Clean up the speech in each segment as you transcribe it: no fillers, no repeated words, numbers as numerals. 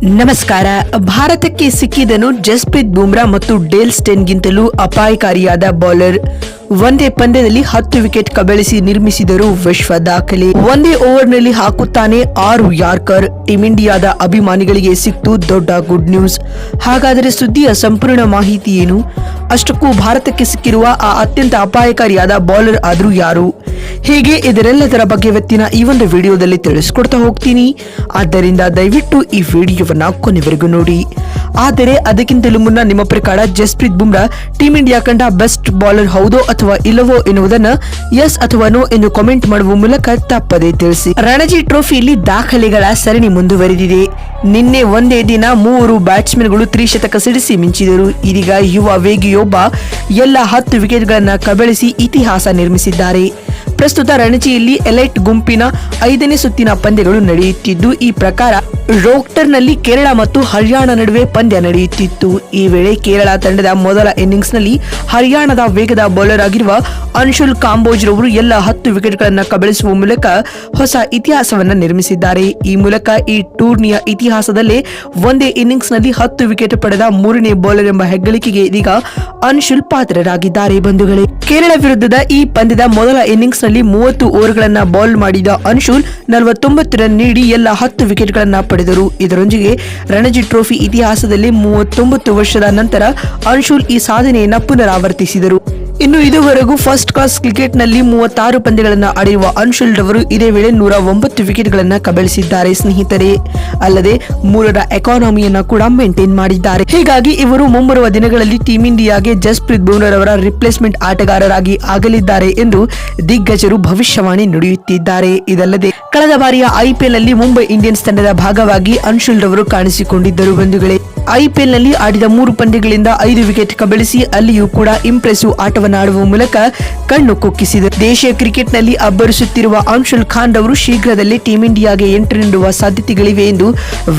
ನಮಸ್ಕಾರ. ಭಾರತಕ್ಕೆ ಸಿಕ್ಕಿದನು ಜಸ್ಪ್ರೀತ್ ಬುಮ್ರಾ ಮತ್ತು ಡೇಲ್ ಸ್ಟೇನ್ಗಿಂತಲೂ ಅಪಾಯಕಾರಿಯಾದ ಬೌಲರ್. ಒಂದೇ ಪಂದ್ಯದಲ್ಲಿ 10 ವಿಕೆಟ್ ಕಬಳಿಸಿ ನಿರ್ಮಿಸಿದರು ವಿಶ್ವ ದಾಖಲೆ. ಒಂದೇ ಓವರ್ನಲ್ಲಿ ಹಾಕುತ್ತಾನೆ 6 ಯಾರ್ಕರ್. ಟೀಂ ಇಂಡಿಯಾದ ಅಭಿಮಾನಿಗಳಿಗೆ ಸಿಕ್ತು ದೊಡ್ಡ ಗುಡ್ ನ್ಯೂಸ್. ಹಾಗಾದರೆ ಸುದ್ದಿಯ ಸಂಪೂರ್ಣ ಮಾಹಿತಿ ಏನು? ಅಷ್ಟಕ್ಕೂ ಭಾರತಕ್ಕೆ ಸಿಕ್ಕಿರುವ ಆ ಅತ್ಯಂತ ಅಪಾಯಕಾರಿಯಾದ ಬೌಲರ್ ಆದ್ರೂ ಯಾರು, ಹೀಗೆ ಇದರೆಲ್ಲದರ ಬಗ್ಗೆ ಇವತ್ತಿನ ಈ ಒಂದು ವಿಡಿಯೋದಲ್ಲಿ ತಿಳಿಸ್ಕೊಡ್ತಾ ಹೋಗ್ತೀನಿ. ಆದ್ದರಿಂದ ದಯವಿಟ್ಟು ಈ ವಿಡಿಯೋವನ್ನ ಕೊನೆವರೆಗೂ ನೋಡಿ. ಆದರೆ ಅದಕ್ಕಿಂತಲೂ ಮುನ್ನ ನಿಮ್ಮ ಪ್ರಕಾರ ಜಸ್ಪ್ರೀತ್ ಬುಮ್ರಾ ಟೀಂ ಇಂಡಿಯಾ ಕಂಡ ಬೆಸ್ಟ್ ಬೌಲರ್ ಹೌದೋ ಅಥವಾ ಇಲ್ಲವೋ ಎನ್ನುವುದನ್ನ ಎಸ್ ಅಥವಾ ನೋ ಎಂದು ಕಾಮೆಂಟ್ ಮಾಡುವ ಮೂಲಕ ತಪ್ಪದೇ ತಿಳಿಸಿ. ರಣಜಿ ಟ್ರೋಫಿಯಲ್ಲಿ ದಾಖಲೆಗಳ ಸರಣಿ ಮುಂದುವರೆದಿದೆ. ನಿನ್ನೆ ಒಂದೇ ದಿನ 3 ಬ್ಯಾಟ್ಸ್ಮನ್ಗಳು ತ್ರಿಶತಕ ಸಿಡಿಸಿ ಮಿಂಚಿದರು. ಇದೀಗ ಯುವ ವೇಗಿಯೊಬ್ಬ ಎಲ್ಲ 10 ವಿಕೆಟ್ಗಳನ್ನ ಕಬಳಿಸಿ ಇತಿಹಾಸ ನಿರ್ಮಿಸಿದ್ದಾರೆ. ಪ್ರಸ್ತುತ ರಣಜಿಯಲ್ಲಿ ಎಲೈಟ್ ಗುಂಪಿನ 5ನೇ ಸುತ್ತಿನ ಪಂದ್ಯಗಳು ನಡೆಯುತ್ತಿದ್ದು, ಈ ಪ್ರಕಾರ ರೋಕ್ಟರ್ನಲ್ಲಿ ಕೇರಳ ಮತ್ತು ಹರಿಯಾಣ ನಡುವೆ ಪಂದ್ಯ ನಡೆಯುತ್ತಿತ್ತು. ಈ ವೇಳೆ ಕೇರಳ ತಂಡದ ಮೊದಲ ಇನ್ನಿಂಗ್ಸ್ನಲ್ಲಿ ಹರಿಯಾಣದ ವೇಗದ ಬೌಲರ್ ಆಗಿರುವ ಅನ್ಶುಲ್ ಕಾಂಬೋಜ್ ರವರು ಎಲ್ಲ 10 ವಿಕೆಟ್ಗಳನ್ನು ಕಬಳಿಸುವ ಮೂಲಕ ಹೊಸ ಇತಿಹಾಸವನ್ನ ನಿರ್ಮಿಸಿದ್ದಾರೆ. ಈ ಮೂಲಕ ಈ ಟೂರ್ನಿಯ ಇತಿಹಾಸದಲ್ಲೇ ಒಂದೇ ಇನ್ನಿಂಗ್ಸ್ನಲ್ಲಿ 10 ವಿಕೆಟ್ ಪಡೆದ 3ನೇ ಬೌಲರ್ ಎಂಬ ಹೆಗ್ಗಳಿಕೆಗೆ ಇದೀಗ ಅನ್ಶುಲ್ ಪಾತ್ರರಾಗಿದ್ದಾರೆ. ಬಂಧುಗಳೇ, ಕೇರಳ ವಿರುದ್ಧದ ಈ ಪಂದ್ಯದ ಮೊದಲ ಇನ್ನಿಂಗ್ಸ್ ನಲ್ಲಿ 30 ಓವರ್ಗಳನ್ನ ಬೌಲ್ ಮಾಡಿದ ಅನ್ಶುಲ್ 49 ರನ್ ನೀಡಿ ಎಲ್ಲ 10 ವಿಕೆಟ್ಗಳನ್ನ ಪಡೆದರು. ಇದರೊಂದಿಗೆ ರಣಜಿ ಟ್ರೋಫಿ ಇತಿಹಾಸದಲ್ಲಿ 39 ವರ್ಷದ ನಂತರ ಅನ್ಶುಲ್ ಈ ಸಾಧನೆಯನ್ನ ಪುನರಾವರ್ತಿಸಿದರು. ಇನ್ನು ಇದುವರೆಗೂ ಫಸ್ಟ್ ಕ್ಲಾಸ್ ಕ್ರಿಕೆಟ್ ನಲ್ಲಿ 36 ಪಂದ್ಯಗಳನ್ನ ಆಡಿರುವ ಅನ್ಶುಲ್ ರವರು ಇದೇ ವೇಳೆ 109 ವಿಕೆಟ್ಗಳನ್ನ ಕಬಳಿಸಿದ್ದಾರೆ ಸ್ನೇಹಿತರೆ. ಅಲ್ಲದೆ 3ರ ಎಕಾನಮಿಯನ್ನ ಕೂಡ ಮೇಂಟೈನ್ ಮಾಡಿದ್ದಾರೆ. ಹೀಗಾಗಿ ಇವರು ಮುಂಬರುವ ದಿನಗಳಲ್ಲಿ ಟೀಂ ಇಂಡಿಯಾಗೆ ಜಸ್ಪ್ರೀತ್ ಬುಮ್ರಾ ರವರ ರಿಪ್ಲೇಸ್ಮೆಂಟ್ ಆಟಗಾರರಾಗಿ ಆಗಲಿದ್ದಾರೆ ಎಂದು ದಿಗ್ಗಜರು ಭವಿಷ್ಯವಾಣಿ ನುಡಿಯುತ್ತಿದ್ದಾರೆ. ಇದಲ್ಲದೆ ಕಳೆದ ಬಾರಿಯ ಐಪಿಎಲ್ ನಲ್ಲಿ ಮುಂಬೈ ಇಂಡಿಯನ್ಸ್ ತಂಡದ ಭಾಗವಾಗಿ ಅನ್ಶುಲ್ ರವರು ಕಾಣಿಸಿಕೊಂಡಿದ್ದರು. ಬಂಧುಗಳೇ, ಐಪಿಎಲ್ ನಲ್ಲಿ ಆಡಿದ 3 ಪಂದ್ಯಗಳಿಂದ 5 ವಿಕೆಟ್ ಕಬಳಿಸಿ ಅಲ್ಲಿಯೂ ಕೂಡ ಇಂಪ್ರೆಸಿವ್ ಆಟವನ್ನಾಡುವ ಮೂಲಕ ಕಣ್ಣು ಕುಕ್ಕಿಸಿದರು. ದೇಶೀಯ ಕ್ರಿಕೆಟ್ ನಲ್ಲಿ ಅಬ್ಬರಿಸುತ್ತಿರುವ ಅನ್ಶುಲ್ ಖಾನ್ ರವರು ಶೀಘ್ರದಲ್ಲೇ ಟೀಂ ಇಂಡಿಯಾಗೆ ಎಂಟ್ರಿ ನೀಡುವ ಸಾಧ್ಯತೆಗಳಿವೆ ಎಂದು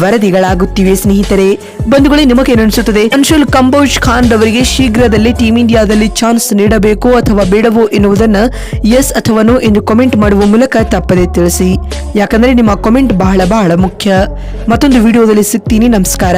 ವರದಿಗಳಾಗುತ್ತಿವೆ. ಸ್ನೇಹಿತರೆ, ಬಂಧುಗಳೇ, ನಿಮಗೇನು ಅನಿಸುತ್ತದೆ? ಅನ್ಶುಲ್ ಕಾಂಬೋಜ್ ಖಾನ್ ರವರಿಗೆ ಶೀಘ್ರದಲ್ಲೇ ಟೀಂ ಇಂಡಿಯಾದಲ್ಲಿ ಚಾನ್ಸ್ ನೀಡಬೇಕೋ ಅಥವಾ ಬೇಡವೋ ಎನ್ನುವುದನ್ನ ಎಸ್ ಅಥವಾ ನೋ ಎಂದು ಕಾಮೆಂಟ್ ಮಾಡುವ ಮೂಲಕ ತಪ್ಪದೇ ತಿಳಿಸಿ. ಯಾಕಂದ್ರೆ ನಿಮ್ಮ ಕಾಮೆಂಟ್ ಬಹಳ ಮುಖ್ಯ. ಮತ್ತೊಂದು ವಿಡಿಯೋದಲ್ಲಿ ಸಿಗ್ತೀನಿ. ನಮಸ್ಕಾರ.